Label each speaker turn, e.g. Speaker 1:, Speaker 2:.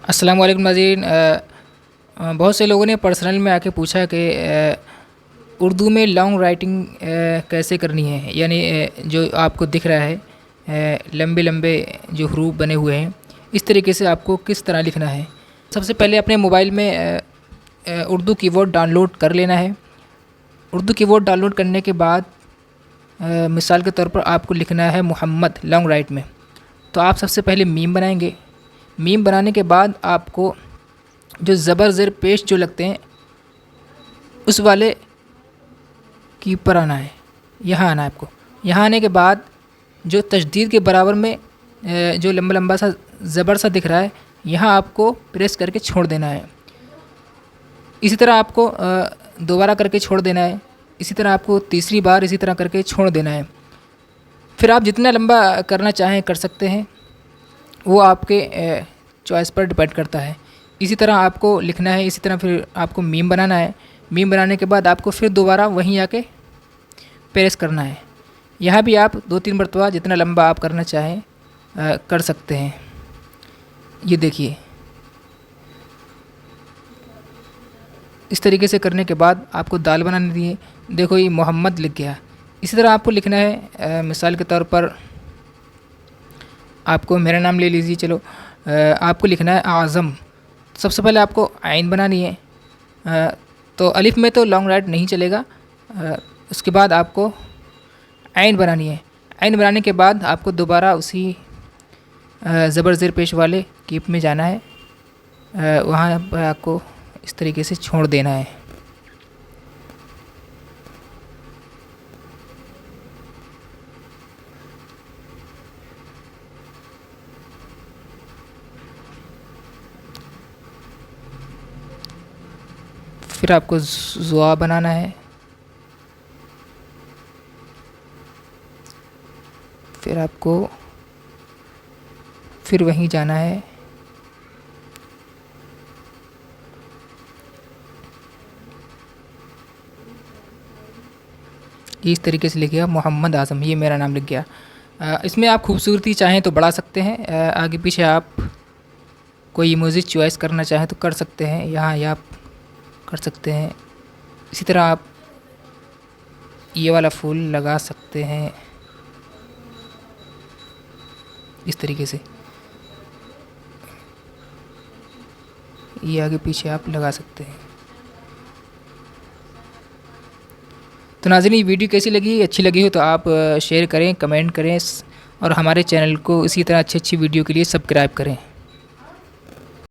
Speaker 1: अस्सलाम वालेकुम नाज़रीन। बहुत से लोगों ने पर्सनल में आके पूछा कि उर्दू में लॉन्ग राइटिंग कैसे करनी है, यानी जो आपको दिख रहा है लंबे लंबे जो हरूफ बने हुए हैं, इस तरीके से आपको किस तरह लिखना है। सबसे पहले अपने मोबाइल में उर्दू कीबोर्ड डाउनलोड कर लेना है। उर्दू कीबोर्ड डाउनलोड करने के बाद मिसाल के तौर पर आपको लिखना है मोहम्मद लॉन्ग राइट में, तो आप सबसे पहले मीम बनाएंगे। मीम बनाने के बाद आपको जो ज़बर ज़ेर पेश जो लगते हैं उस वाले के ऊपर आना है, यहाँ आना है आपको। यहाँ आने के बाद जो तशदीद के बराबर में जो लंबा लंबा सा ज़बर सा दिख रहा है, यहाँ आपको प्रेस करके छोड़ देना है। इसी तरह आपको दोबारा करके छोड़ देना है। इसी तरह आपको तीसरी बार इसी तरह करके छोड़ देना है। फिर आप जितना लंबा करना चाहें कर सकते हैं, वो आपके चॉइस पर डिपेंड करता है। इसी तरह आपको लिखना है। इसी तरह फिर आपको मीम बनाना है। मीम बनाने के बाद आपको फिर दोबारा वहीं आके प्रेस करना है। यहाँ भी आप 2-3 मरतबा जितना लंबा आप करना चाहें कर सकते हैं। ये देखिए, इस तरीके से करने के बाद आपको दाल बनानी दी। देखो ये मोहम्मद लिख गया। इसी तरह आपको लिखना है। मिसाल के तौर पर आपको मेरा नाम ले लीजिए। चलो, आपको लिखना है आज़म। सबसे पहले आपको आइन बनानी है। तो अलिफ में तो लॉन्ग राइट नहीं चलेगा। उसके बाद आपको आइन बनानी है। आइन बनाने के बाद आपको दोबारा उसी ज़बर ज़ेर पेश वाले कीप में जाना है। वहाँ पर आपको इस तरीके से छोड़ देना है। फिर आपको ज़ुआ बनाना है। फिर आपको फिर वहीं जाना है। इस तरीके से लिख गया मोहम्मद आज़म, ये मेरा नाम लिख गया। इसमें आप खूबसूरती चाहें तो बढ़ा सकते हैं। आगे पीछे आप कोई इमोजी चॉइस करना चाहें तो कर सकते हैं। यहाँ या आप कर सकते हैं। इसी तरह आप ये वाला फूल लगा सकते हैं इस तरीके से। ये आगे पीछे आप लगा सकते हैं। तो नाज़रीन, ये वीडियो कैसी लगी? अच्छी लगी हो तो आप शेयर करें, कमेंट करें और हमारे चैनल को इसी तरह अच्छी अच्छी वीडियो के लिए सब्सक्राइब करें।